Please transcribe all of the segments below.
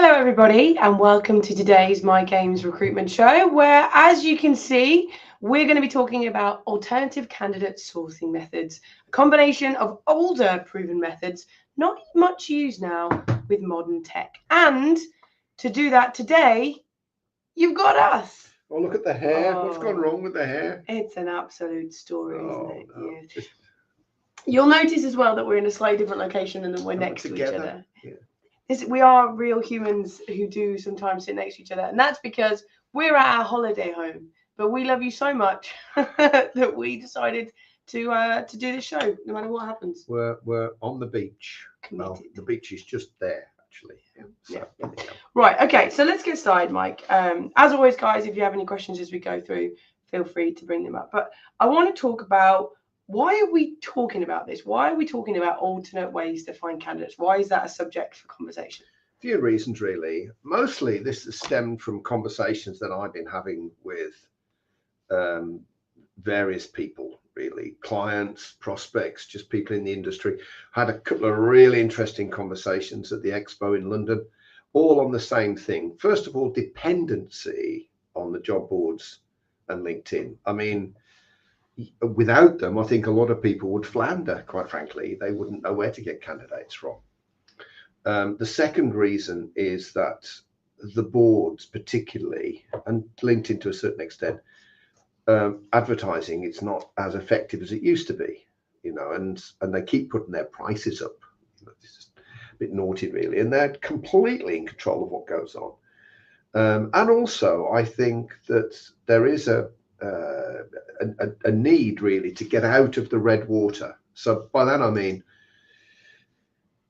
Hello everybody and welcome to today's My Games recruitment show where, as you can see, we're going to be talking about alternative candidate sourcing methods, a combination of older proven methods not much used now with modern tech. And to do that today, you've got us. Oh, look at the hair. Oh, What's gone wrong with the hair? It's an absolute story, isn't it? No. Yeah. You'll notice as well that we're in a slightly different location and then we're next to each other. Yeah. We are real humans who do sometimes sit next to each other, and that's because we're at our holiday home. But we love you so much that we decided to do this show, no matter what happens. We're on the beach. Committed. Well, the beach is just there, actually. Yeah. Right. Okay. So let's get started, Mike. As always, guys, if you have any questions as we go through, feel free to bring them up. But I want to talk about, why are we talking about this? Why are we talking about alternate ways to find candidates? Why is that a subject for conversation? A few reasons, really. Mostly this has stemmed from conversations that I've been having with various people, really, clients, prospects, just people in the industry. Had a couple of really interesting conversations at the expo in London, all on the same thing. First of all, dependency on the job boards and LinkedIn. I mean, without them, I think a lot of people would flounder, quite frankly. They wouldn't know where to get candidates from. The second reason is that the boards, particularly, and LinkedIn to a certain extent, advertising, it's not as effective as it used to be, and they keep putting their prices up. It's just a bit naughty, really, and they're completely in control of what goes on. And also, I think that there is a need, really, to get out of the red water. So by that I mean,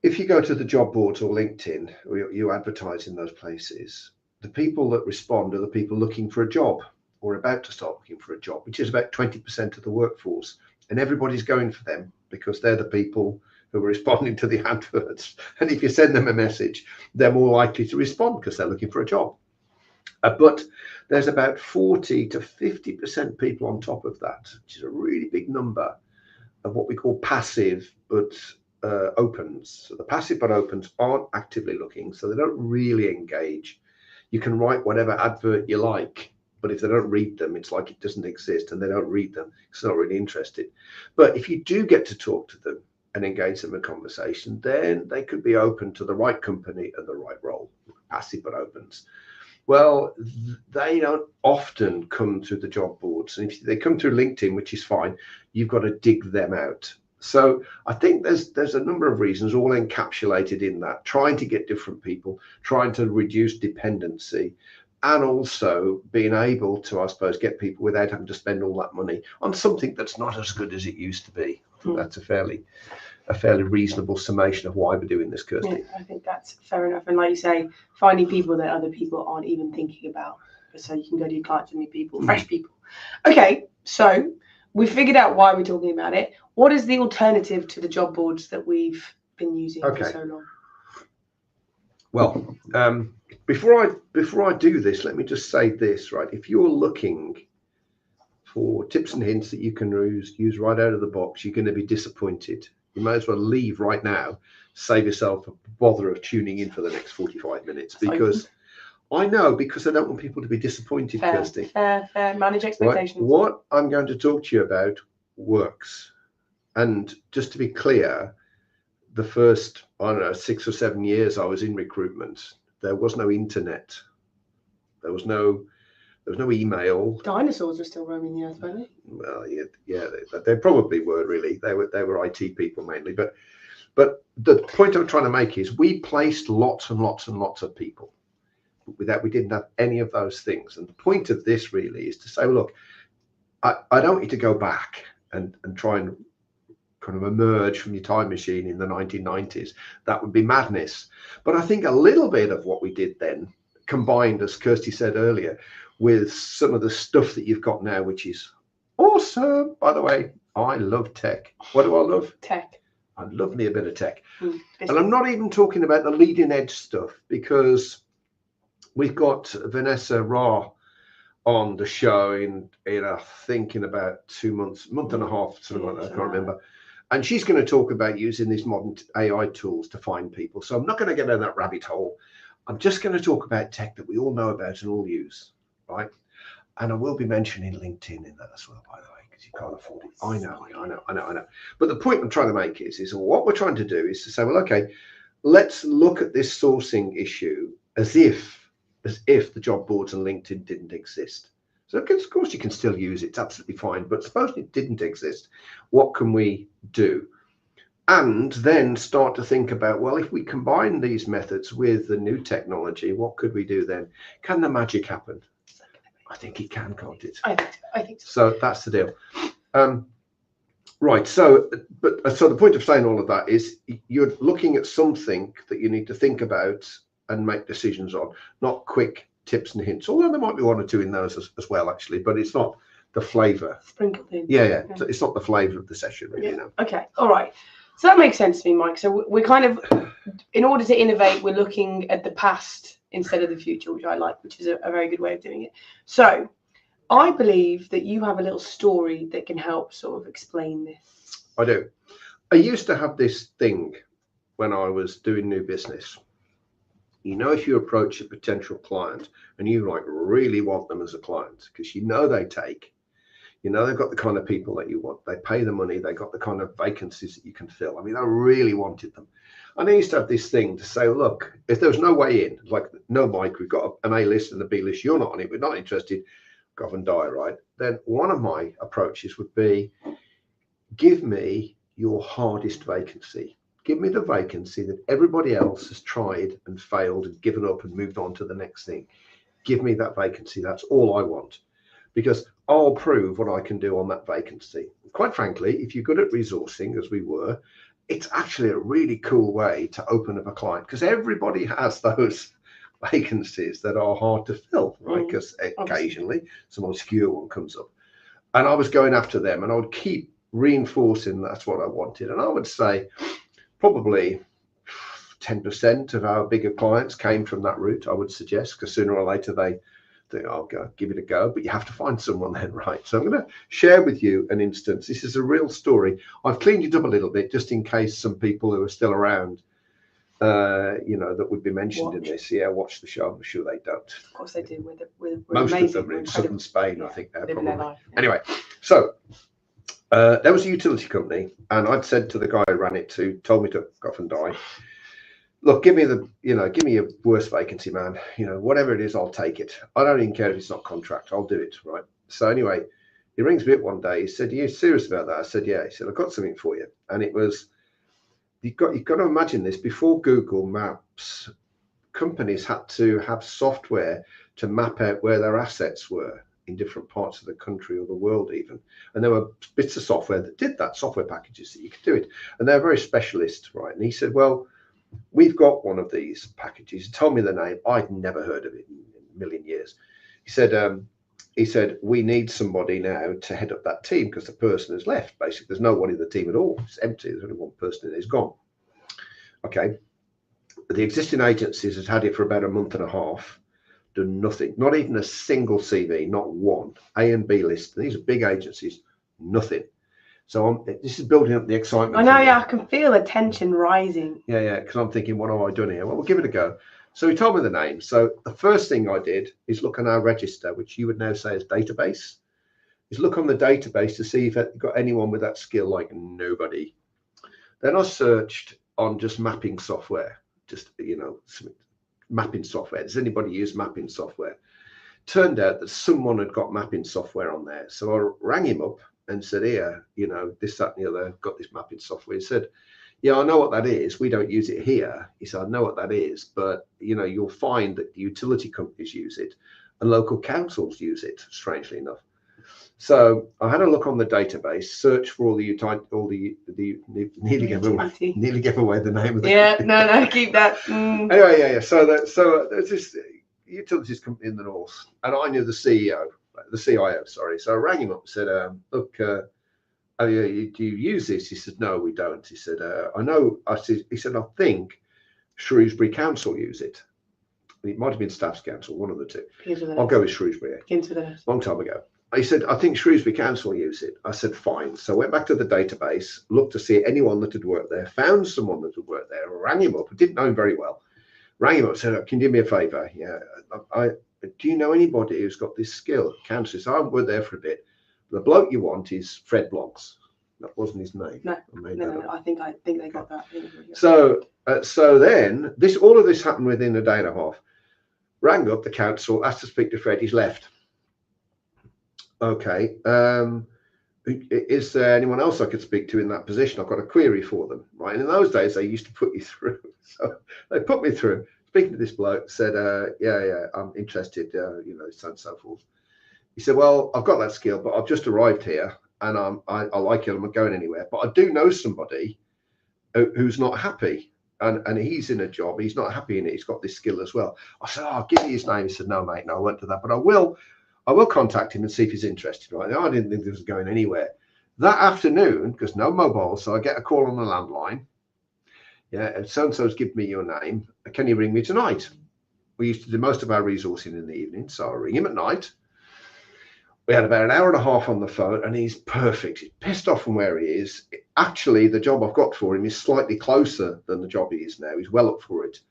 if you go to the job boards or LinkedIn, or you advertise in those places, the people that respond are the people looking for a job or about to start looking for a job, which is about 20% of the workforce, and everybody's going for them because they're the people who are responding to the adverts. And if you send them a message, they're more likely to respond because they're looking for a job. But there's about 40 to 50% people on top of that, which is a really big number, of what we call passive but opens. So the passive but opens aren't actively looking, so they don't really engage. You can write whatever advert you like, but if they don't read them, it's like it doesn't exist, and they don't read them, it's not really interested. But if you do get to talk to them and engage them in conversation, then they could be open to the right company and the right role. Passive but opens. Well, they don't often come through the job boards. And if they come through LinkedIn, which is fine, you've got to dig them out. So I think there's a number of reasons, all encapsulated in that, trying to get different people, trying to reduce dependency, and also being able to, I suppose, get people without having to spend all that money on something that's not as good as it used to be. I think that's a fairly reasonable summation of why we're doing this, Kirsty. Yeah, I think that's fair enough. And like you say, finding people that other people aren't even thinking about, so you can go to your clients and meet people, fresh people. Okay, so we figured out why we're talking about it. What is the alternative to the job boards that we've been using for so long? Well, before I do this, let me just say this, right? If you're looking for tips and hints that you can use right out of the box, you're going to be disappointed. You might as well leave right now, save yourself a bother of tuning in for the next 45 minutes, because I don't want people to be disappointed, Kirsty. Fair, manage expectations. Right? What I'm going to talk to you about works. And just to be clear, the first, 6 or 7 years I was in recruitment, there was no internet. There was no email. Dinosaurs were still roaming the earth, weren't they? Well, yeah, they probably were, really. They were IT people mainly. But the point I'm trying to make is we placed lots and lots and lots of people. We didn't have any of those things. And the point of this really is to say, well, look, I don't want you to go back and try and kind of emerge from your time machine in the 1990s. That would be madness. But I think a little bit of what we did then, combined, as Kirsty said earlier, with some of the stuff that you've got now, which is awesome. By the way, I love tech. What do I love? Tech. I love me a bit of tech. And I'm not even talking about the leading edge stuff, because we've got Vanessa Ra on the show in I think in about month and a half, something like that, I can't remember. And she's going to talk about using these modern AI tools to find people. So I'm not going to get down that rabbit hole. I'm just going to talk about tech that we all know about and all use, right? And I will be mentioning LinkedIn in that as well, by the way, because you can't afford it. I know. But the point I'm trying to make is what we're trying to do is to say, well, okay, let's look at this sourcing issue as if the job boards and LinkedIn didn't exist. So of course you can still use it, it's absolutely fine. But suppose it didn't exist, what can we do? And then start to think about, well, if we combine these methods with the new technology, what could we do then? Can the magic happen? I think it can, can't it? I think so. So that's the deal. Right. So the point of saying all of that is you're looking at something that you need to think about and make decisions on, not quick tips and hints. Although there might be one or two in those as well, actually, but it's not the flavour. Sprinkled in. Yeah. So it's not the flavour of the session, really. Yeah. Okay. All right. So that makes sense to me, Mike. So we're kind of, in order to innovate, we're looking at the past instead of the future, which I like, which is a very good way of doing it. So I believe that you have a little story that can help sort of explain this. I do. I used to have this thing when I was doing new business. You know, if you approach a potential client and you really want them as a client, because they've got the kind of people that you want. They pay the money. They got the kind of vacancies that you can fill. I mean, I really wanted them. And I used to have this thing to say, look, if there's no way in, like, no, Mike, we've got an A list and a B list. You're not on it. We're not interested. Go and die, right? Then one of my approaches would be, give me your hardest vacancy. Give me the vacancy that everybody else has tried and failed and given up and moved on to the next thing. Give me that vacancy. That's all I want. Because I'll prove what I can do on that vacancy. Quite frankly, if you're good at resourcing, as we were, it's actually a really cool way to open up a client, because everybody has those vacancies that are hard to fill, right? Because occasionally some obscure one comes up. And I was going after them, and I would keep reinforcing that's what I wanted. And I would say probably 10% of our bigger clients came from that route, I would suggest, because sooner or later they think, I'll go give it a go, but you have to find someone then, right? So I'm going to share with you an instance. This is a real story. I've cleaned it up a little bit just in case some people who are still around, that would be mentioned in this. Yeah, watch the show. I'm sure they don't. Of course they do. We're most amazing. of them are in southern Spain, I think. They're living probably. their life, yeah. Anyway, so there was a utility company, and I'd said to the guy who ran it, who told me to go off and die, look, give me a worst vacancy, man. Whatever it is, I'll take it. I don't even care if it's not contract. I'll do it, right? So anyway, he rings me up one day. He said, "Are you serious about that?" I said, "Yeah." He said, "I've got something for you." And it was, you've got to imagine this. Before Google Maps, companies had to have software to map out where their assets were in different parts of the country or the world even. And there were bits of software that did that, software packages that you could do it. And they're very specialist, right? And he said, well, we've got one of these packages. He told me the name. I'd never heard of it in a million years. He said, we need somebody now to head up that team because the person has left. Basically, there's no one in the team at all. It's empty. There's only one person and he's gone. Okay. The existing agencies has had it for about a month and a half, done nothing, not even a single CV, not one. A and B list. These are big agencies, nothing. So this is building up the excitement. I know, yeah, I can feel the tension rising. Yeah, because I'm thinking, what have I done here? Well, we'll give it a go. So he told me the name. So the first thing I did is look on our register, which you would now say is database, is look on the database to see if it got anyone with that skill, like nobody. Then I searched on just mapping software, mapping software. Does anybody use mapping software? Turned out that someone had got mapping software on there. So I rang him up and said, here, this, that, and the other, got this mapping software. He said, yeah, I know what that is. We don't use it here. He said, I know what that is, but you'll find that the utility companies use it and local councils use it, strangely enough. So I had a look on the database, search for all the nearly gave away the name of the company. No, keep that. Anyway, yeah. So there's this utilities company in the north, and I knew the CIO, sorry. So I rang him up and said, look, do you use this? He said, no, we don't. He said, I know. He said, I think Shrewsbury Council use it. It might have been Staffs Council, one of the two. I'll go with Shrewsbury. Long time ago. He said, I think Shrewsbury Council use it. I said, fine. So I went back to the database, looked to see anyone that had worked there, found someone that had worked there, rang him up. I didn't know him very well. Rang him up, said, "Can you do me a favour? Yeah, do you know anybody who's got this skill?" Cancer. So I worked there for a bit. The bloke you want is Fred Bloggs. That wasn't his name. No, I think they got that. So then all of this happened within a day and a half. Rang up the council, asked to speak to Fred. He's left. Okay. Is there anyone else I could speak to in that position? I've got a query for them. Right. And in those days, they used to put you through. So they put me through. Speaking to this bloke, said, yeah, I'm interested, so and so forth. He said, well, I've got that skill, but I've just arrived here and I like it. I'm not going anywhere. But I do know somebody who's not happy. And he's in a job. He's not happy in it. He's got this skill as well. I said, I'll give you his name. He said, no, mate, no, I won't do that. But I will contact him and see if he's interested. Right. I didn't think this was going anywhere. That afternoon, because no mobile, so I get a call on the landline. Yeah, so-and-so's give me your name. Can you ring me tonight? We used to do most of our resourcing in the evening, so I ring him at night. We had about an hour and a half on the phone, and he's perfect. He's pissed off from where he is. Actually, the job I've got for him is slightly closer than the job he is now. He's well up for it.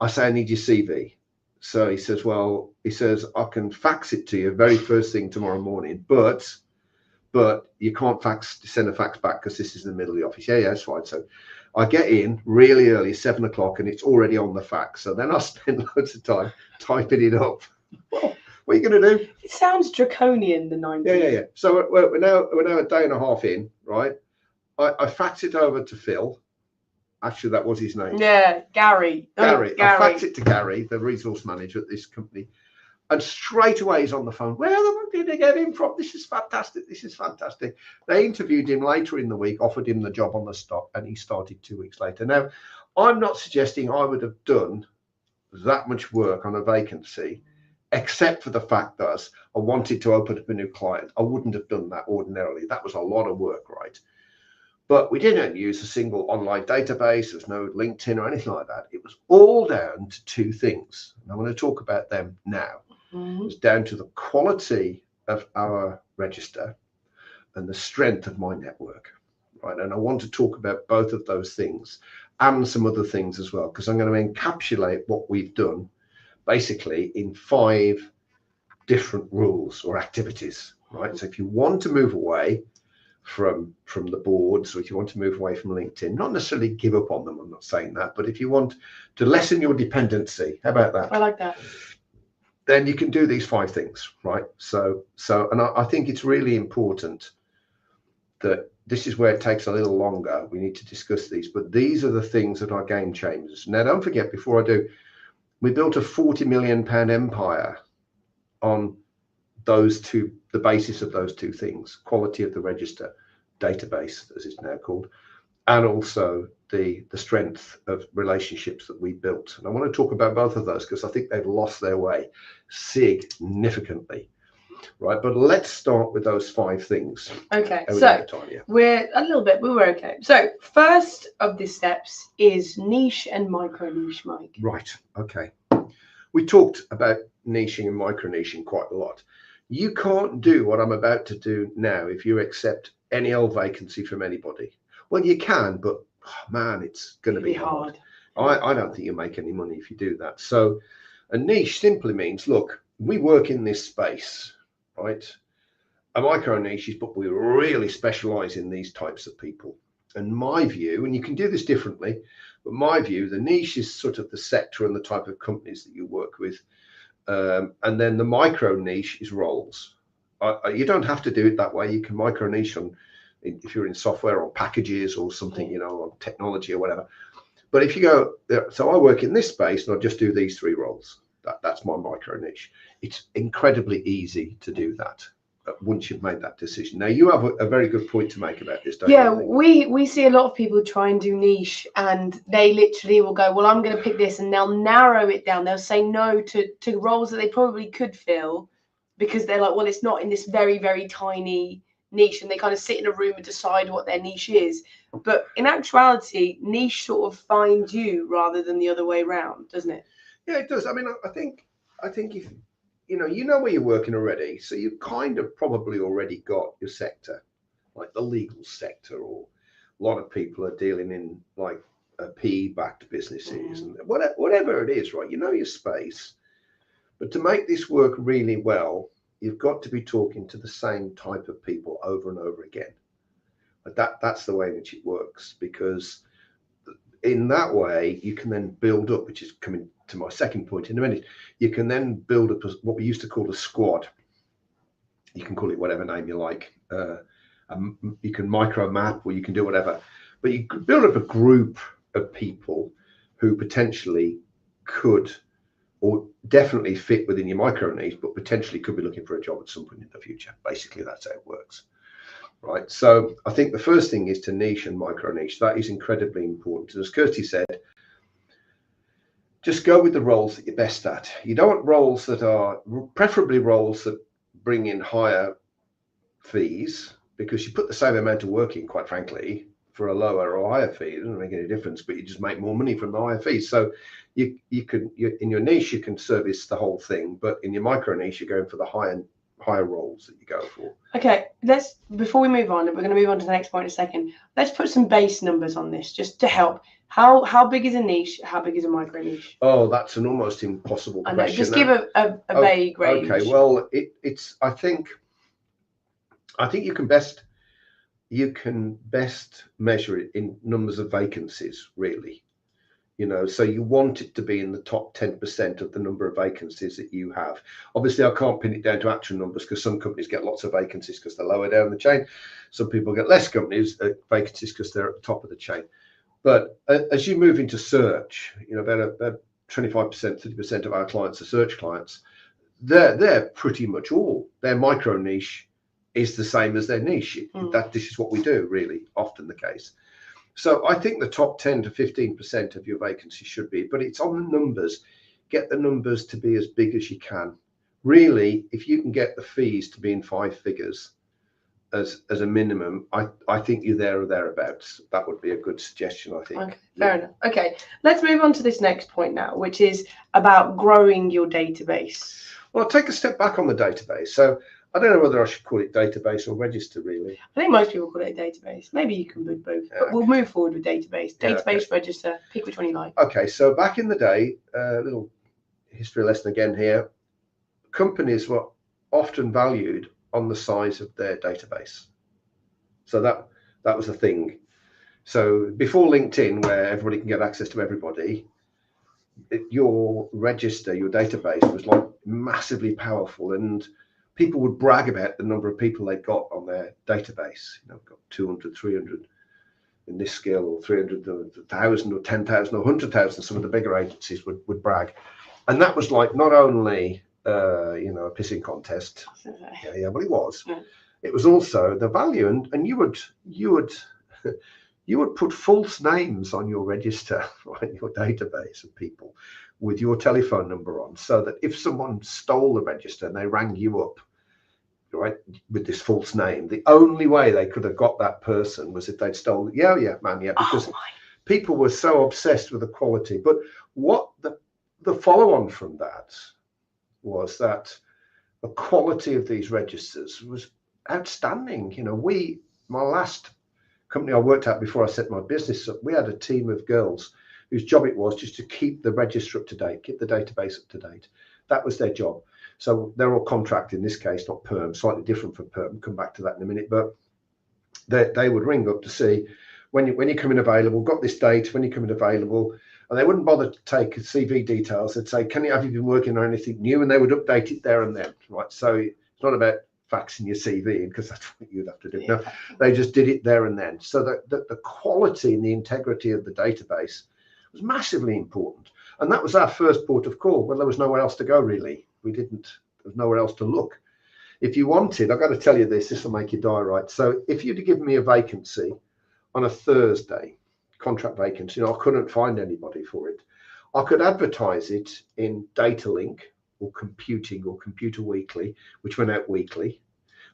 I say, I need your CV. So he says, I can fax it to you very first thing tomorrow morning, but you can't send a fax back because this is in the middle of the office. Yeah, that's fine. So I get in really early, 7 o'clock, and it's already on the fax. So then I spend loads of time typing it up. Well, what are you going to do? It sounds draconian, the 90s. Yeah. So we're now a day and a half in, right? I fax it over to Phil. Actually, that was his name. Yeah, Gary. I faxed it to Gary, the resource manager at this company. And straight away he's on the phone. Where the fuck did they get him from? This is fantastic. They interviewed him later in the week, offered him the job on the spot, and he started 2 weeks later. Now, I'm not suggesting I would have done that much work on a vacancy, except for the fact that I wanted to open up a new client. I wouldn't have done that ordinarily. That was a lot of work, right? But we didn't use a single online database. There's no LinkedIn or anything like that. It was all down to two things. And I want to talk about them now. It's down to the quality of our register and the strength of my network, right? And I want to talk about both of those things and some other things as well, because I'm going to encapsulate what we've done basically in 5 different rules or activities, right? So if you want to move away from the boards, or if you want to move away from LinkedIn, not necessarily give up on them, I'm not saying that, but if you want to lessen your dependency, how about that? I like that. Then you can do these 5 things, right? So, and I think it's really important that this is where it takes a little longer. We need to discuss these, but these are the things that are game changers. Now, don't forget, before I do, we built a £40 million empire on those two, the basis of those 2 things: quality of the register database, as it's now called, and also the strength of relationships that we built. And I want to talk about both of those because I think they've lost their way significantly, right? But let's start with those 5 things. Okay, so we're a little bit, but we're okay. So first of the steps is niche and micro niche, Mike. Right, okay. We talked about niching and micro niching quite a lot. You can't do what I'm about to do now if you accept any old vacancy from anybody. Well, you can, but man, it's going to be hard. I don't think you make any money if you do that. So a niche simply means, look, we work in this space, right? A micro niche is, but we really specialize in these types of people. And my view, and you can do this differently, but my view, the niche is sort of the sector and the type of companies that you work with. And then the micro niche is roles. You don't have to do it that way. You can micro niche on, if you're in software or packages or something, on technology or whatever. But if you go, so I work in this space and I just do these 3 roles. That's my micro niche. It's incredibly easy to do that once you've made that decision. Now, you have a very good point to make about this, don't you? Yeah, we see a lot of people try and do niche, and they literally will go, well, I'm going to pick this, and they'll narrow it down. They'll say no to roles that they probably could fill because they're like, well, it's not in this very, very tiny niche, and they kind of sit in a room and decide what their niche is. But in actuality, niche sort of finds you rather than the other way around, doesn't it? Yeah, it does. I mean, I think if you know where you're working already, so you kind of probably already got your sector, like the legal sector, or a lot of people are dealing in like PE-backed businesses and whatever it is, right? You know your space. But to make this work really well, you've got to be talking to the same type of people over and over again. But that's the way in which it works, because in that way you can then build up, which is coming to my second point in a minute, you can then build up what we used to call a squad. You can call it whatever name you like. You can micro map, or you can do whatever, but you could build up a group of people who potentially could, or definitely fit within your micro niche, but potentially could be looking for a job at some point in the future. Basically, that's how it works, right? So I think the first thing is to niche and micro niche. That is incredibly important. As Kirsty said, just go with the roles that you're best at. You don't want roles that are, preferably roles that bring in higher fees, because you put the same amount of work in, quite frankly, for a lower or higher fee. It doesn't make any difference, but you just make more money from the higher fees. So you in your niche, you can service the whole thing, but in your micro niche, you're going for the higher roles that you go for. Okay, before we move on, and we're going to move on to the next point in a second, let's put some base numbers on this just to help. How big is a niche? How big is a micro niche? Oh, that's an almost impossible question. I know, just give a vague range. Okay, well, it's I think you can best measure it in numbers of vacancies, really. You know, so you want it to be in the top 10% of the number of vacancies that you have. Obviously, I can't pin it down to actual numbers, because some companies get lots of vacancies because they're lower down the chain. Some people get less vacancies because they're at the top of the chain. But as you move into search, you know, about 25%, 30% of our clients are search clients. They're pretty much all, their micro niche is the same as their niche. This is what we do, really, often the case. So I think the top 10 to 15% of your vacancy should be, but it's on the numbers. Get the numbers to be as big as you can. Really, if you can get the fees to be in 5 figures as a minimum, I think you're there or thereabouts. That would be a good suggestion, I think. Okay, fair enough. Okay, let's move on to this next point now, which is about growing your database. Well, take a step back on the database. So I don't know whether I should call it database or register, really. I think most people call it a database. Maybe you can do both, but we'll move forward with database. Database, register, pick which one you like. Okay, so back in the day, little history lesson again here, companies were often valued on the size of their database. So that was a thing. So before LinkedIn, where everybody can get access to everybody, your register, your database was like massively powerful, and people would brag about the number of people they got on their database. You know, got 200, 300 in this scale, or 300, 1,000 or 10,000 or 100,000. Some of the bigger agencies would brag. And that was like not only you know, a pissing contest. Yeah, but it was. Yeah. It was also the value, and you would put false names on your register, right, your database of people, with your telephone number on, so that if someone stole the register and they rang you up, right, with this false name, the only way they could have got that person was if they'd stolen. Yeah, because people were so obsessed with the quality. But what the follow-on from that was that the quality of these registers was outstanding. You know, my last company I worked at before I set my business up, we had a team of girls whose job it was just to keep the register up to date, keep the database up to date. That was their job. So they're all contract in this case, not perm, slightly different from perm. Come back to that in a minute. But they would ring up to see when you're coming available, got this date, when you're coming available. And they wouldn't bother to take CV details. They'd say, have you been working on anything new? And they would update it there and then, right? So it's not about faxing your CV, because that's what you'd have to do. No, they just did it there and then. So that the quality and the integrity of the database was massively important. And that was our first port of call. Well, there was nowhere else to go, really. There was nowhere else to look. If you wanted, I've got to tell you this will make you die, right? So if you'd given me a vacancy on a Thursday, contract vacancy, and I couldn't find anybody for it, I could advertise it in Datalink or Computing or Computer Weekly, which went out weekly,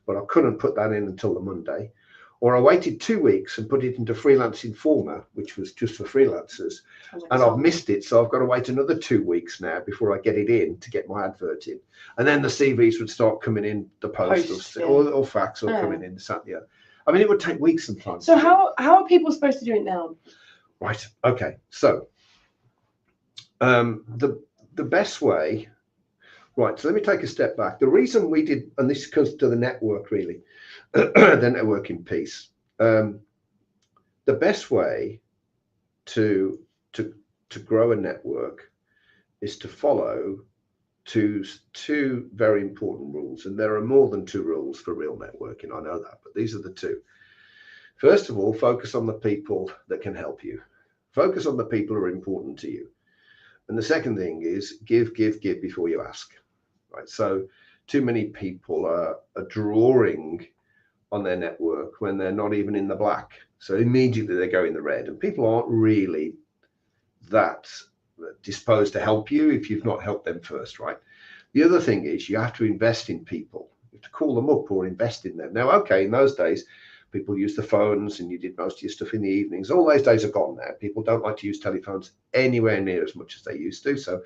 but I couldn't put that in until the Monday. Or I waited 2 weeks and put it into Freelance Informer, which was just for freelancers, and I've missed it, so I've got to wait another 2 weeks now before I get it in to get my advert in. And then the CVs would start coming in the post or fax or coming in, this, that, and the other. I mean, it would take weeks sometimes. So how are people supposed to do it now? Right. Okay. So the best way. Right. So let me take a step back. The reason we did, and this comes to the network really, the networking piece. The best way to grow a network is to follow two very important rules, and there are more than two rules for real networking. I know that, but these are the two. First of all, focus on the people that can help you. Focus on the people who are important to you. And the second thing is give before you ask. Right. So too many people are drawing on their network when they're not even in the black. So immediately they go in the red, and people aren't really that disposed to help you if you've not helped them first, right? The other thing is you have to invest in people. You have to call them up or invest in them. Now, okay, in those days, people used the phones and you did most of your stuff in the evenings. All those days are gone now. People don't like to use telephones anywhere near as much as they used to. So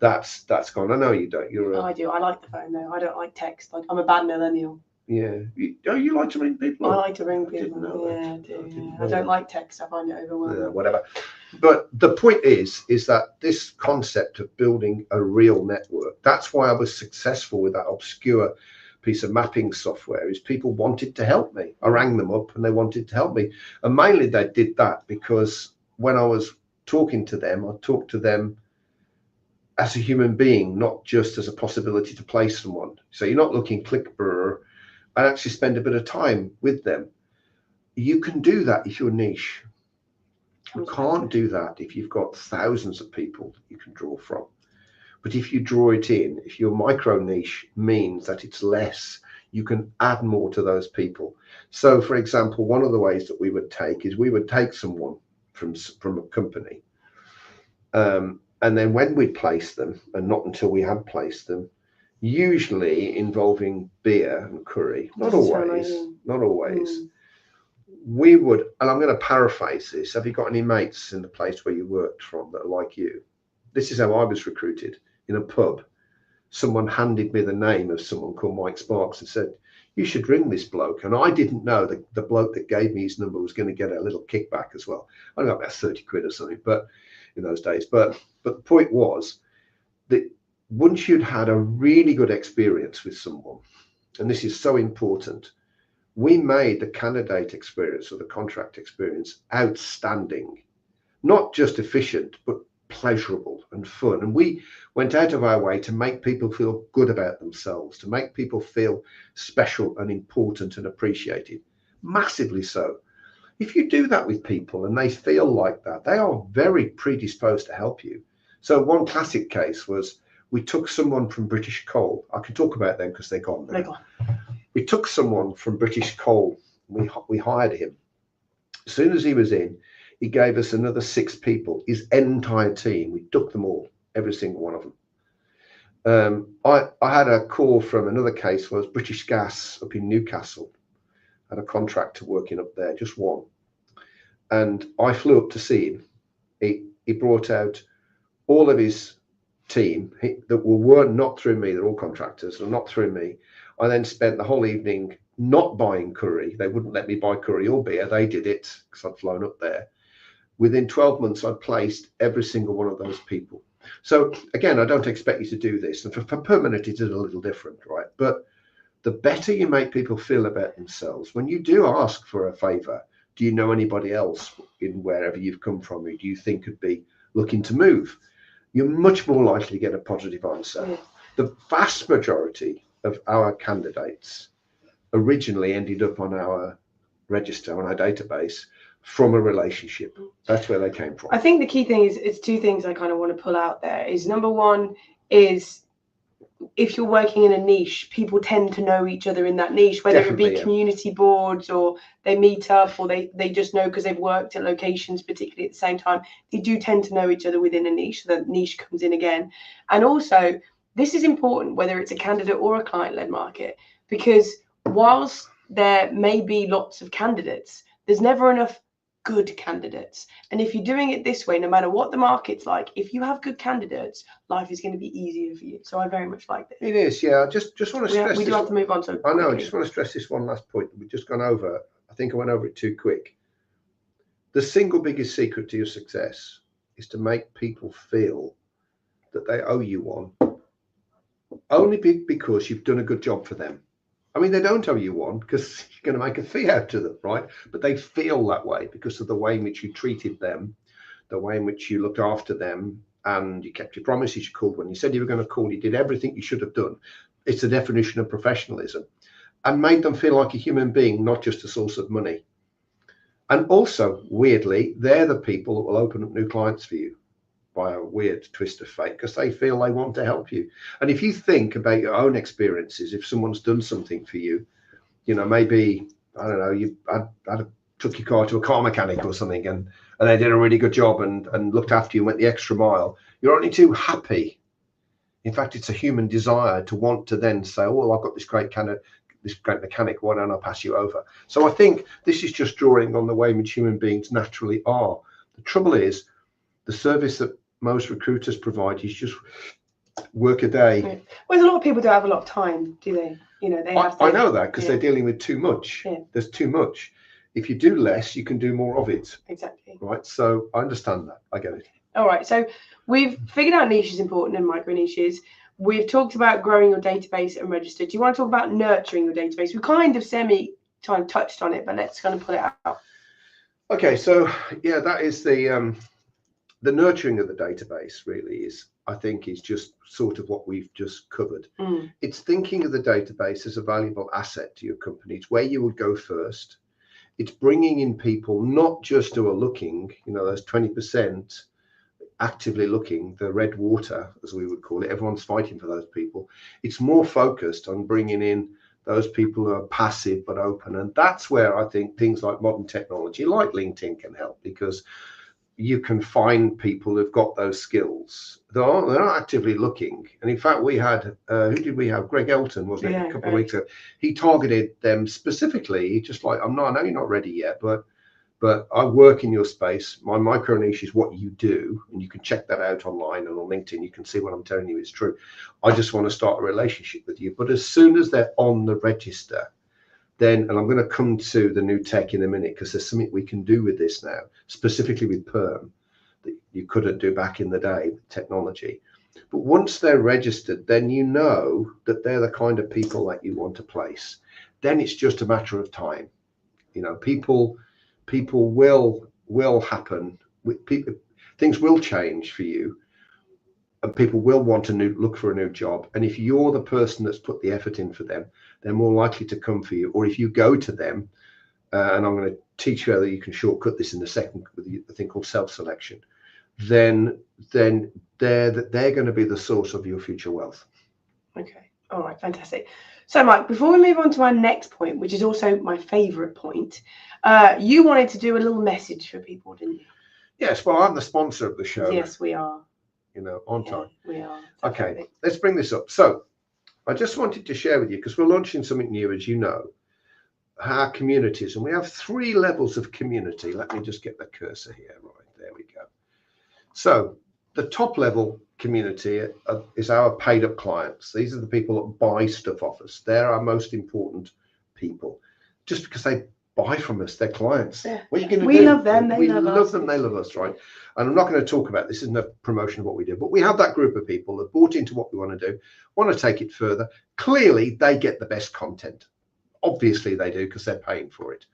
that's gone. I know you don't. I do. I like the phone though. I don't like text. Like I'm a bad millennial. Yeah. You like to ring people? I like to ring people. Yeah, I do. I don't like text. I find it overwhelming. Yeah, whatever. But the point is that this concept of building a real network, that's why I was successful with that obscure piece of mapping software, is people wanted to help me. I rang them up and they wanted to help me. And mainly they did that because when I was talking to them, I talked to them as a human being, not just as a possibility to place someone. So you're not looking click brr. I actually spend a bit of time with them. You can do that if you're niche. You can't do that if you've got thousands of people that you can draw from. But if you draw it in, if your micro niche means that it's less, you can add more to those people. So, for example, one of the ways that we would take is we would take someone from a company, and then when we place them, and not until we had placed them, usually involving beer and curry, not always. We would, and I'm going to paraphrase this. Have you got any mates in the place where you worked from that are like you? This is how I was recruited in a pub. Someone handed me the name of someone called Mike Sparks and said, you should ring this bloke. And I didn't know that the bloke that gave me his number was going to get a little kickback as well. I got about 30 quid or something, but in those days. But the point was that once you'd had a really good experience with someone, and this is so important, we made the candidate experience or the contract experience outstanding, not just efficient, but pleasurable and fun. And we went out of our way to make people feel good about themselves, to make people feel special and important and appreciated, massively so. If you do that with people and they feel like that, they are very predisposed to help you. So one classic case was we took someone from British Coal. I can talk about them because they're gone now. We took someone from British Coal. We hired him. As soon as he was in, he gave us another 6 people, his entire team. We took them all, every single one of them. I had a call from another case, was British Gas up in Newcastle. Had a contractor working up there, just one. And I flew up to see him. He brought out all of his team that were not through me. They're all contractors, they're not through me. I then spent the whole evening not buying curry. They wouldn't let me buy curry or beer. They did it because I'd flown up there. Within 12 months, I'd placed every single one of those people. So again, I don't expect you to do this. And for permanent, it is a little different, right? But the better you make people feel about themselves, when you do ask for a favor, do you know anybody else in wherever you've come from who do you think could be looking to move? You're much more likely to get a positive answer. Yeah. The vast majority of our candidates originally ended up on our register, on our database, from a relationship. That's where they came from. I think the key thing is 2 things I kind of want to pull out there. Is number one is if you're working in a niche, people tend to know each other in that niche, whether it be community boards or they meet up or they just know because they've worked at locations, particularly at the same time. They do tend to know each other within a niche. So the niche comes in again. And also, this is important, whether it's a candidate or a client-led market, because whilst there may be lots of candidates, there's never enough good candidates. And if you're doing it this way, no matter what the market's like, if you have good candidates, life is going to be easier for you. So I very much like this. It is, yeah. Just want to stress we do have to move on. So I know. I just want to stress this one last point. We've just gone over. I think I went over it too quick. the single biggest secret to your success is to make people feel that they owe you one, only because you've done a good job for them. I mean, they don't owe you one because you're going to make a fee out of them, right? But they feel that way because of the way in which you treated them, the way in which you looked after them, and you kept your promises. You called when you said you were going to call. You did everything you should have done. It's the definition of professionalism, and made them feel like a human being, not just a source of money. And also, weirdly, they're the people that will open up new clients for you by a weird twist of fate, because they feel they want to help you. And if you think about your own experiences, if someone's done something for you, you know, maybe, I don't know, you took your car to a car mechanic or something, and they did a really good job and looked after you and went the extra mile, you're only too happy. In fact, it's a human desire to want to then say, oh, well, I've got this great mechanic, why don't I pass you over? So I think this is just drawing on the way in which human beings naturally are. The trouble is, the service that most recruiters provide is just work a day. Yeah. Well, a lot of people don't have a lot of time, do they? You know, I know that because they're dealing with too much. Yeah. There's too much. If you do less, you can do more of it. Exactly. Right. So I understand that. I get it. All right. So we've figured out niche is important and micro niches. We've talked about growing your database and register. Do you want to talk about nurturing your database? We kind of touched on it, but let's kind of pull it out. Okay. So yeah, that is the nurturing of the database really is, I think, is just sort of what we've just covered. It's thinking of the database as a valuable asset to your company. It's where you would go first. It's bringing in people, not just who are looking, you know, those 20% actively looking, the red water, as we would call it. Everyone's fighting for those people. It's more focused on bringing in those people who are passive but open. And that's where I think things like modern technology, like LinkedIn, can help, because you can find people who've got those skills. They're not actively looking. And in fact, we had, who did we have? Greg Elton, wasn't it? A couple of weeks ago. He targeted them specifically, just like, I know you're not ready yet, but I work in your space. My micro niche is what you do. And you can check that out online and on LinkedIn. You can see what I'm telling you is true. I just want to start a relationship with you. But as soon as they're on the register, then, and I'm going to come to the new tech in a minute, because there's something we can do with this now, specifically with Perm, that you couldn't do back in the day with technology. But once they're registered, then you know that they're the kind of people that you want to place. Then it's just a matter of time. You know, people will happen. Things will change for you, and people will want to look for a new job. And if you're the person that's put the effort in for them, they're more likely to come for you. Or if you go to them, and I'm going to teach you how you can shortcut this in a second with the thing called self-selection, then they're going to be the source of your future wealth. Okay. All right. Fantastic. So, Mike, before we move on to our next point, which is also my favorite point, you wanted to do a little message for people, didn't you? Yes. Well, I'm the sponsor of the show. Yes, we are. You know, on time. We are. Definitely. Okay. Let's bring this up. So, I just wanted to share with you, because we're launching something new, as you know, our communities, and we have 3 levels of community. Let me just get the cursor here. Right, there we go. So the top level community is our paid up clients. These are the people that buy stuff off us. They're our most important people, just because they buy from us. They're clients. Yeah. What are you going to do? We love them. We love them. They love us, right? And I'm not going to talk about this. Isn't a promotion of what we do, but we have that group of people that bought into what we want to do, want to take it further. Clearly, they get the best content. Obviously, they do, because they're paying for it.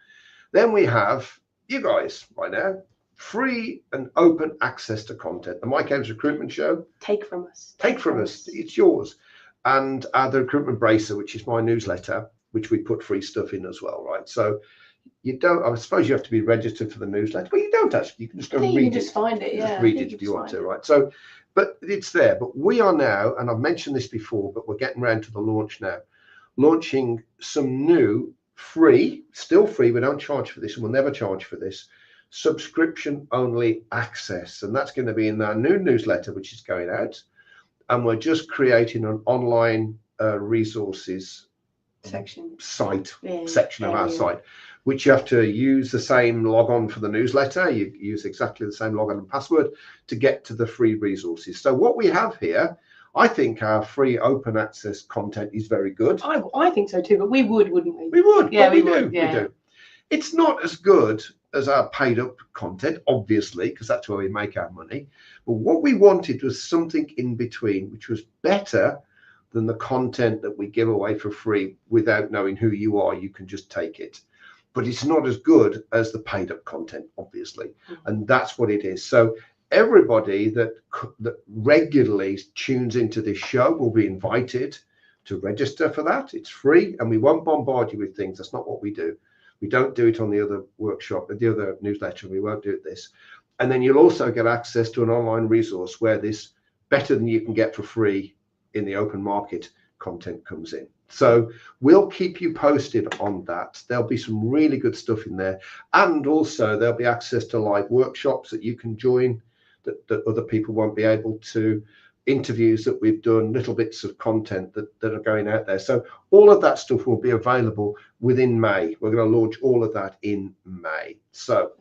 Then we have you guys right now, free and open access to content. The Mike Games Recruitment Show. Take from us. Take from us. It's yours. And the Recruitment Bracer, which is my newsletter, which we put free stuff in as well, right? So you don't, I suppose you have to be registered for the newsletter, but you don't actually. You can just go read it. You can just find it, yeah. Just read it if you want to, right? So, but it's there. But we are now, and I've mentioned this before, but we're getting around to the launch now, launching some new free, still free, we don't charge for this, and we'll never charge for this, subscription only access. And that's going to be in our new newsletter, which is going out. And we're just creating an online resources section of our site, which you have to use the same logon for the newsletter. You use exactly the same login and password to get to the free resources. So what we have here, I think our free open access content is very good. I think so too, but we would, wouldn't we? We would. Yeah, we do. Yeah. We do. It's not as good as our paid up content, obviously, because that's where we make our money. But what we wanted was something in between, which was better than the content that we give away for free without knowing who you are. You can just take it. But it's not as good as the paid up content, obviously. And that's what it is. So everybody that regularly tunes into this show will be invited to register for that. It's free, and we won't bombard you with things. That's not what we do. We don't do it on the other workshop, the other newsletter. We won't do it this. And then you'll also get access to an online resource where this better than you can get for free in the open market content comes in. So we'll keep you posted on that. There'll be some really good stuff in there. And also there'll be access to live workshops that you can join that other people won't be able to, interviews that we've done, little bits of content that are going out there. So all of that stuff will be available within May. We're going to launch all of that in May. So,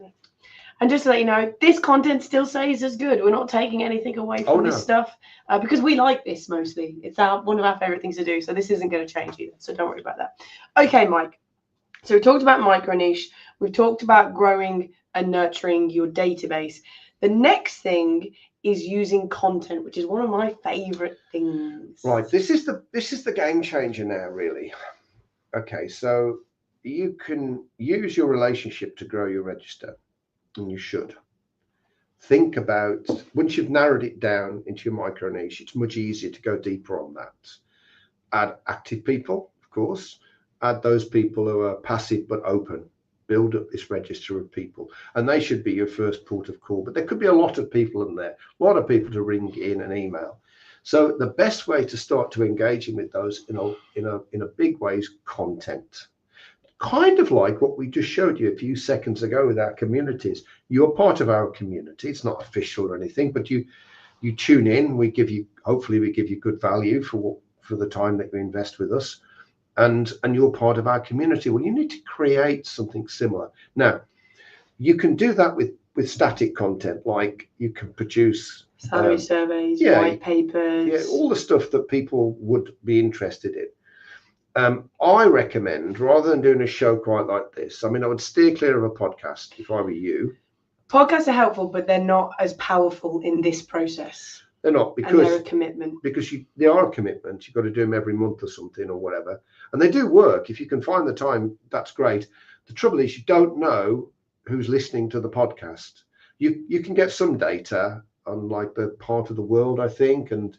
and just to let you know, this content still stays as good. We're not taking anything away from this stuff because we like this mostly. It's one of our favorite things to do. So this isn't going to change either. So don't worry about that. Okay, Mike. So we talked about micro niche. We've talked about growing and nurturing your database. The next thing is using content, which is one of my favorite things. Right. This is the game changer now, really. Okay, so you can use your relationship to grow your register, and you should. Think about, once you've narrowed it down into your micro niche, it's much easier to go deeper on that. Add active people, of course. Add those people who are passive but open. Build up this register of people, and they should be your first port of call. But there could be a lot of people in there, a lot of people to ring in and email. So the best way to start to engaging with those in a big way is content. Kind of like what we just showed you a few seconds ago with our communities. You're part of our community. It's not official or anything, but you tune in. Hopefully we give you good value for the time that you invest with us. And you're part of our community. Well, you need to create something similar. Now, you can do that with static content, like you can produce salary surveys, white papers, all the stuff that people would be interested in. I recommend, rather than doing a show quite like this, I mean, I would steer clear of a podcast if I were you. Podcasts are helpful, but they're not as powerful in this process. They're not, because they're a commitment. Because they are a commitment. You've got to do them every month or something or whatever. And they do work. If you can find the time, that's great. The trouble is you don't know who's listening to the podcast. You can get some data on like the part of the world, I think, and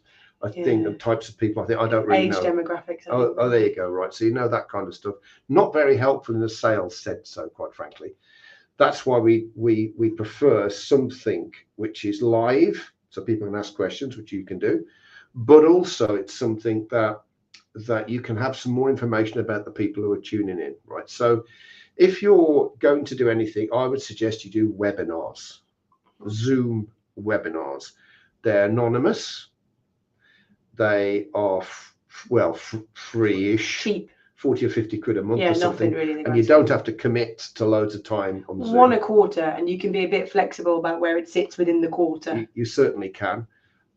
think the types of people. I don't really know. Age demographics. Oh, there you go. Right. So you know that kind of stuff. Not very helpful in the sales sense, so quite frankly. That's why we prefer something which is live, so people can ask questions, which you can do, but also it's something that you can have some more information about the people who are tuning in, right? So if you're going to do anything, I would suggest you do webinars, Zoom webinars. They're anonymous. They are, free-ish. Cheap. 40 or 50 quid a month or something, really and you don't have to commit to loads of time on Zoom. One a quarter, and you can be a bit flexible about where it sits within the quarter. You certainly can.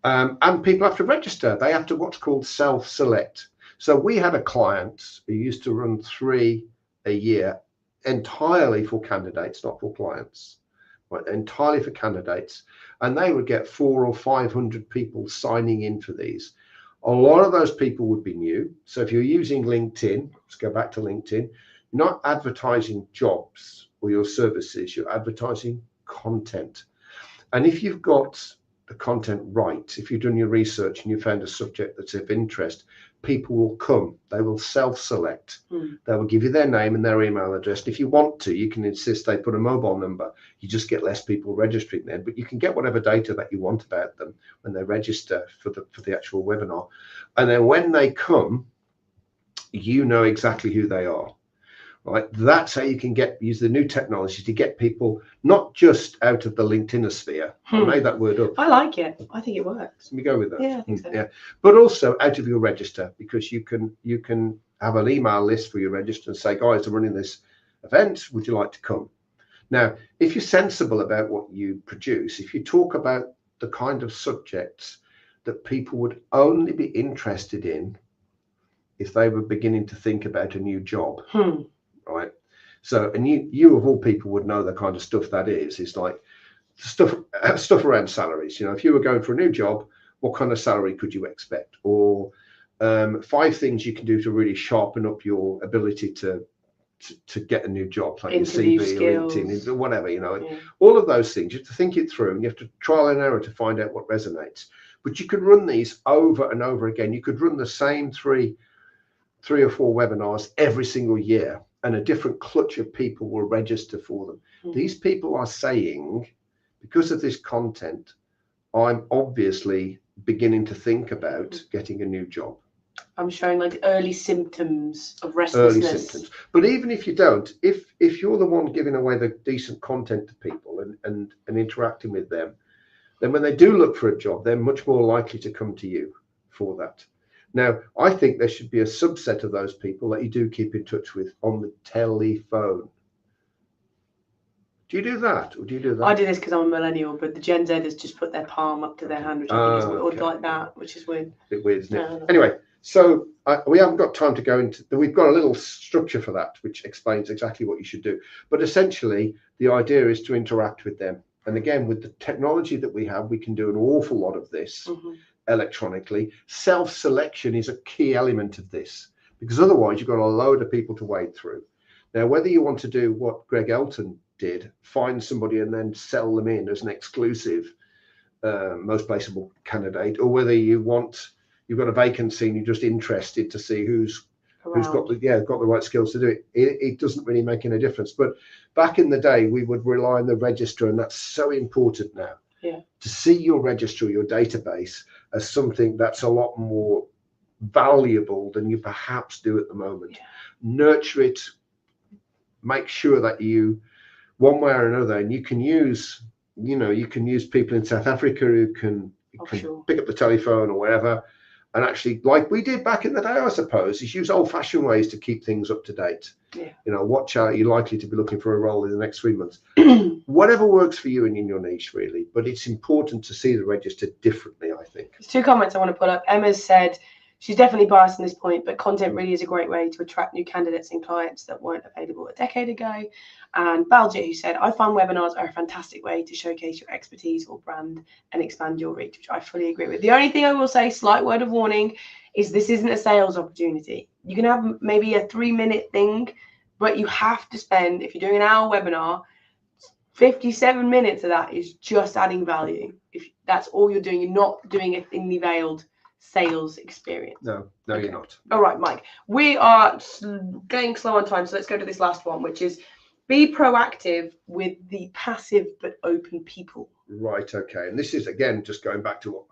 And people have to register. They have to what's called self-select. So we had a client who used to run 3 a year entirely for candidates, not for clients, right? Entirely for candidates. And they would get 400 or 500 people signing in for these. A lot of those people would be new. So if you're using LinkedIn, let's go back to LinkedIn, you're not advertising jobs or your services, you're advertising content. And if you've got the content right, if you've done your research and you found a subject that's of interest, people will come. They will self-select. They will give you their name and their email address. And if you want to, you can insist they put a mobile number. You just get less people registering then, but you can get whatever data that you want about them when they register for the actual webinar. And then when they come, you know exactly who they are. Right, that's how you can use the new technology to get people not just out of the LinkedInosphere. I made that word up. I like it. I think it works. Let me go with that. Yeah, I think so. Yeah, but also out of your register, because you can have an email list for your register and say, guys, I'm running this event. Would you like to come? Now, if you're sensible about what you produce, if you talk about the kind of subjects that people would only be interested in if they were beginning to think about a new job. Right, So, and you of all people would know the kind of stuff that is. It's like stuff around salaries. You know, if you were going for a new job, what kind of salary could you expect? Or 5 things you can do to really sharpen up your ability to get a new job, like Interview your CV, skills. LinkedIn, whatever, you know. Yeah. All of those things, you have to think it through, and you have to trial and error to find out what resonates. But you could run these over and over again. You could run the same three or 4 webinars every single year, and a different clutch of people will register for them. These people are saying, because of this content, I'm obviously beginning to think about getting a new job. I'm showing like early symptoms of restlessness. Early symptoms. But even if you don't, if you're the one giving away the decent content to people and interacting with them, then when they do look for a job, they're much more likely to come to you for that. Now, I think there should be a subset of those people that you do keep in touch with on the telephone. Do you do that, or do you do that? I do this because I'm a millennial, but the Gen Zers just put their palm up to their hand, which I think is weird, okay. like that, which is weird. A bit weird, isn't it? Anyway, so we haven't got time to go into. We've got a little structure for that, which explains exactly what you should do. But essentially, the idea is to interact with them. And again, with the technology that we have, we can do an awful lot of this electronically. Self-selection is a key element of this, because otherwise you've got a load of people to wade through. Now, whether you want to do what Greg Elton did, find somebody and then sell them in as an exclusive most placeable candidate, or whether you've got a vacancy and you're just interested to see who's got the right skills to do it. It doesn't really make any difference. But back in the day, we would rely on the register, and that's so important now. Yeah. To see your register, your database, as something that's a lot more valuable than you perhaps do at the moment. Yeah. Nurture it. Make sure that you, one way or another, and you can use people in South Africa who can pick up the telephone or wherever, and actually, like we did back in the day, I suppose, is use old-fashioned ways to keep things up to date. Yeah. You know, watch out, you're likely to be looking for a role in the next 3 months. Whatever works for you and in your niche, really. But it's important to see the register differently, I think. There's 2 comments I want to pull up. Emma's said she's definitely biased on this point, but content really is a great way to attract new candidates and clients that weren't available a decade ago. And Baljet, who said, I find webinars are a fantastic way to showcase your expertise or brand and expand your reach, which I fully agree with. The only thing I will say, slight word of warning, is this isn't a sales opportunity. You can have maybe a 3-minute thing, but you have to spend, if you're doing an hour webinar, 57 minutes of that is just adding value. If that's all you're doing, you're not doing a thinly veiled sales experience. No, okay. You're not. All right, Mike, we are going slow on time, so let's go to this last one, which is be proactive with the passive but open people. Right, okay. And this is, again, just going back to what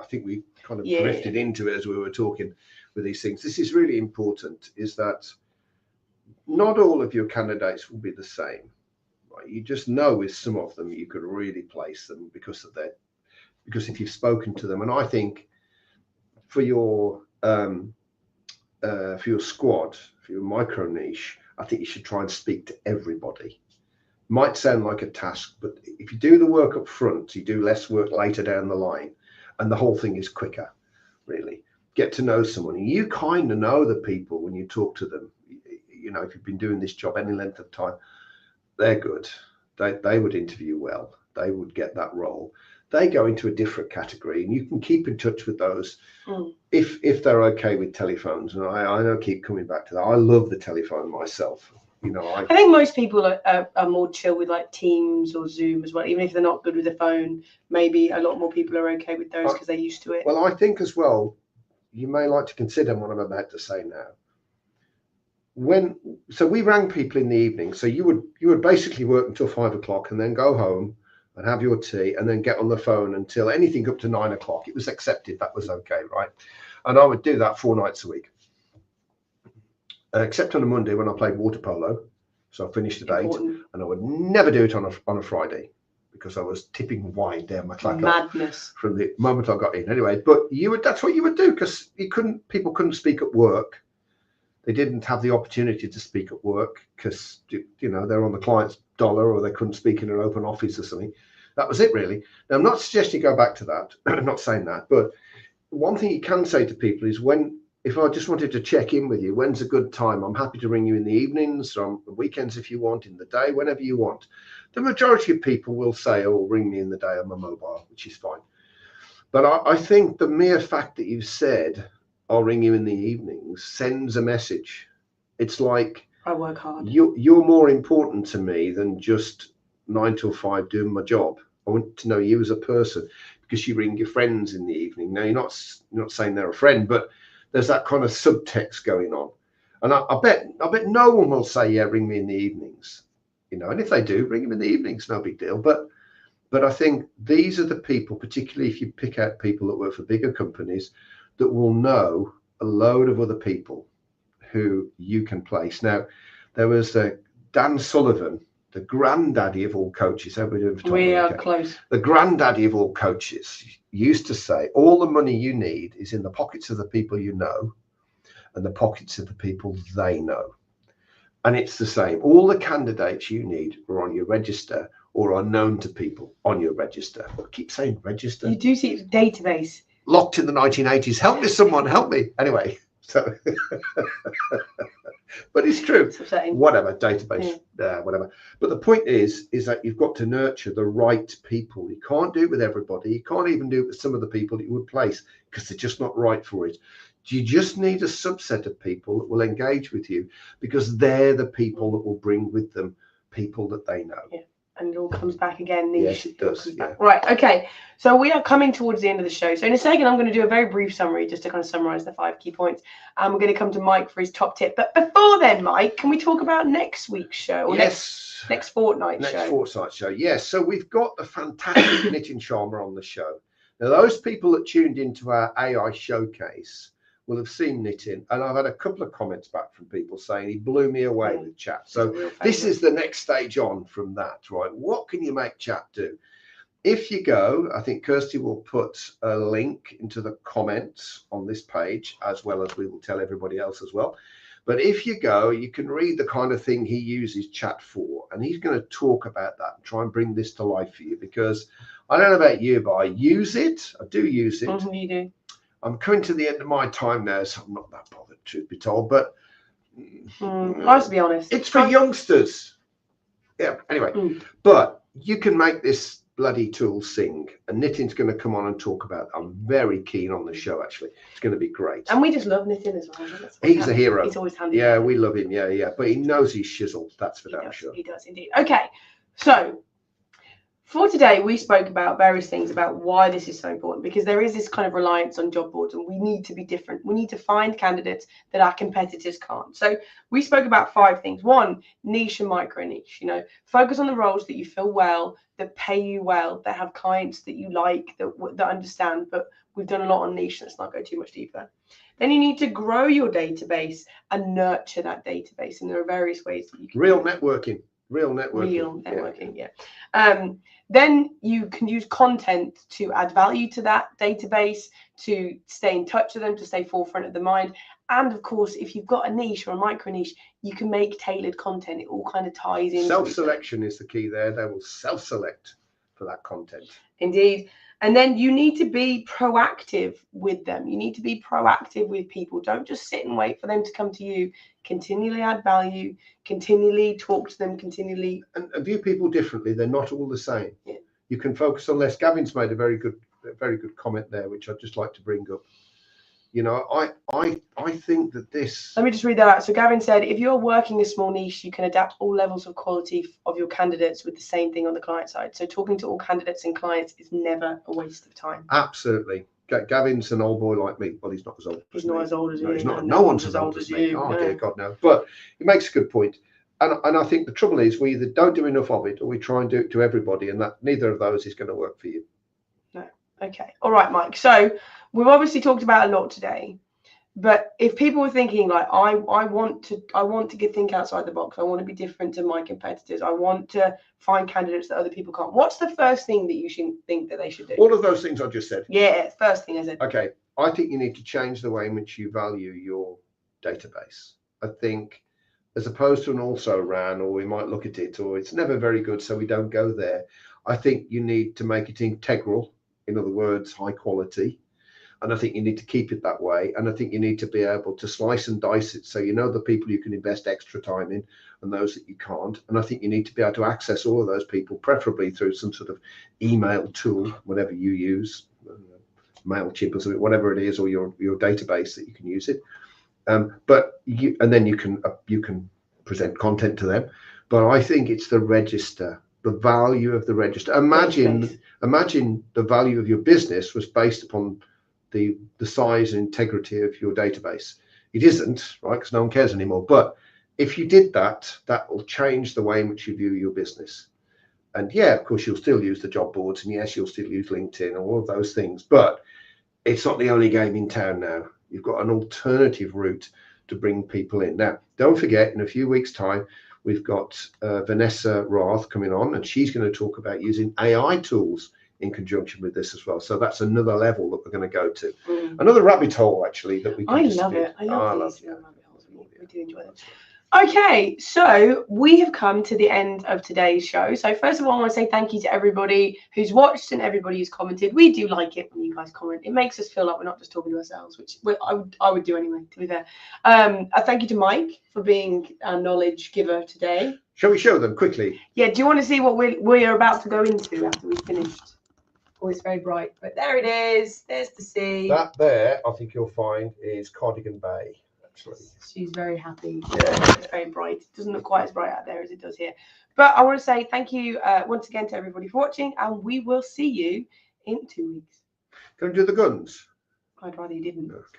I think we drifted into it as we were talking with these things. This is really important, is that not all of your candidates will be the same. Right? You just know with some of them you could really place them because if you've spoken to them. And I think for your squad, for your micro niche, I think you should try and speak to everybody. Might sound like a task, but if you do the work up front, you do less work later down the line, and the whole thing is quicker, really. Get to know someone. You kind of know the people when you talk to them. You know, if you've been doing this job any length of time, they're good. They would interview well. They would get that role. They go into a different category, and you can keep in touch with those if they're okay with telephones. And I keep coming back to that. I love the telephone myself. You know, I think most people are more chill with like Teams or Zoom as well. Even if they're not good with the phone, maybe a lot more people are okay with those because they're used to it. Well, I think as well, you may like to consider what I'm about to say now. So we rang people in the evening. So you would basically work until 5 o'clock and then go home and have your tea and then get on the phone until anything up to 9 o'clock. It was accepted. That was okay, right? And I would do that 4 nights a week. Except on a Monday when I played water polo. So I finished at 8, and I would never do it on a Friday because I was tipping wine down my clacker. Madness. From the moment I got in. Anyway, but that's what you would do, because people couldn't speak at work. They didn't have the opportunity to speak at work because, you know, they're on the client's dollar, or they couldn't speak in an open office or something. That was it, really. Now, I'm not suggesting you go back to that. I'm not saying that. But one thing you can say to people is when if I just wanted to check in with you, when's a good time? I'm happy to ring you in the evenings, on the weekends if you want, in the day, whenever you want. The majority of people will say, oh, ring me in the day on my mobile, which is fine. But I think the mere fact that you've said, I'll ring you in the evenings, sends a message. It's like, I work hard. You're more important to me than just 9 till 5 doing my job. I want to know you as a person, because you ring your friends in the evening. Now, you're not saying they're a friend, but there's that kind of subtext going on. And I bet no one will say, yeah, ring me in the evenings. And if they do, ring them in the evenings, no big deal. But I think these are the people, particularly if you pick out people that work for bigger companies, that will know a load of other people who you can place. Now, there was Dan Sullivan, the granddaddy of all coaches. We are close. The granddaddy of all coaches used to say, all the money you need is in the pockets of the people you know and the pockets of the people they know. And it's the same. All the candidates you need are on your register or are known to people on your register. I keep saying register. You do see it's database. Locked in the 1980s. Help me, someone, help me. Anyway, so, but it's true. Whatever, database, whatever. But the point is that you've got to nurture the right people. You can't do it with everybody. You can't even do it with some of the people that you would place because they're just not right for it. You just need a subset of people that will engage with you because they're the people that will bring with them people that they know. Yeah. And it all comes back again. Niche. Yes, it does. Yeah. Right. Okay. So we are coming towards the end of the show. So in a second, I'm going to do a very brief summary just to kind of summarize the 5 key points. And we're going to come to Mike for his top tip. But before then, Mike, can we talk about next week's show? Or yes. Next fortnight show. Next fortnight show. Yes. So we've got the fantastic Nitin Sharma on the show. Now, those people that tuned into our AI showcase will have seen Nitin, and I've had a couple of comments back from people saying he blew me away with chat. So this is the next stage on from that, right? What can you make chat do? If you go, I think Kirsty will put a link into the comments on this page, as well as we will tell everybody else as well. But if you go, you can read the kind of thing he uses chat for, and he's going to talk about that and try and bring this to life for you, because I don't know about you, but I use it. I do use it. You do. I'm coming to the end of my time now, so I'm not that bothered, truth be told. But let's be honest, it's for youngsters. Yeah. Anyway, but you can make this bloody tool sing, and Nitin's going to come on and talk about it. I'm very keen on the show. Actually, it's going to be great. And we just love Nitin as well. He's a hero. He's always handy. Yeah, we love him. Yeah. But he knows he's shizzled. That's for damn sure. He does indeed. Okay, so. For today, we spoke about various things about why this is so important, because there is this kind of reliance on job boards and we need to be different. We need to find candidates that our competitors can't. So we spoke about 5 things. 1, niche and micro niche. Focus on the roles that you feel well, that pay you well, that have clients that you like, that understand. But we've done a lot on niche. Let's not go too much deeper. Then you need to grow your database and nurture that database. And there are various ways that you can. Real networking. Yeah. Then you can use content to add value to that database, to stay in touch with them, to stay forefront of the mind. And of course, if you've got a niche or a micro niche, you can make tailored content. It all kind of ties in. Self-selection is the key there. They will self-select for that content. Indeed. And then you need to be proactive with them. You need to be proactive with people. Don't just sit and wait for them to come to you. Continually add value, continually talk to them, continually. And view people differently. They're not all the same. Yeah. You can focus on less. Gavin's made a very good comment there, which I'd just like to bring up. I think that this. Let me just read that out. So Gavin said, if you're working a small niche, you can adapt all levels of quality of your candidates with the same thing on the client side. So talking to all candidates and clients is never a waste of time. Absolutely. Gavin's an old boy like me. Well, he's not as old. He's not as old as you. He's not. No one's as old as me. Oh dear God, no. But he makes a good point. And I think the trouble is we either don't do enough of it or we try and do it to everybody, and that neither of those is going to work for you. No. Okay. All right, Mike. So we've obviously talked about a lot today, but if people were thinking like, I want to think outside the box. I want to be different to my competitors. I want to find candidates that other people can't. What's the first thing that you should think that they should do? All of those things I just said. Yeah. First thing I said. Okay. I think you need to change the way in which you value your database. I think as opposed to an also ran, or we might look at it, or it's never very good, so we don't go there. I think you need to make it integral. In other words, high quality. And I think you need to keep it that way. And I think you need to be able to slice and dice it so you know the people you can invest extra time in and those that you can't. And I think you need to be able to access all of those people, preferably through some sort of email tool, whatever you use, MailChimp or something, whatever it is, or your database that you can use it. But then you can present content to them. But I think it's the register, the value of the register. Imagine the value of your business was based upon the size and integrity of your database. It isn't, right? Because no one cares anymore. But if you did that, that will change the way in which you view your business. And yeah, of course, you'll still use the job boards, and yes, you'll still use LinkedIn and all of those things. But it's not the only game in town now. You've got an alternative route to bring people in. Now, don't forget, in a few weeks' time, we've got Vanessa Roth coming on, and she's going to talk about using AI tools in conjunction with this as well. So that's another level that we're going to go to. Another rabbit hole, actually, that we can I love it. I love these it. rabbit holes. We do enjoy them. Okay, so we have come to the end of today's show. So first of all, I want to say thank you to everybody who's watched and everybody who's commented. We do like it when you guys comment. It makes us feel like we're not just talking to ourselves, which I would do anyway, to be fair. A thank you to Mike for being our knowledge giver today. Shall we show them quickly? Yeah, do you want to see what we're about to go into after we've finished? Oh, it's very bright, but there it is. There's the sea. That there, I think you'll find, is Cardigan Bay. Actually. She's very happy. Yeah. It's very bright. It doesn't look quite as bright out there as it does here. But I want to say thank you once again to everybody for watching, and we will see you in 2 weeks. Can we do the guns? I'd rather you didn't. Okay.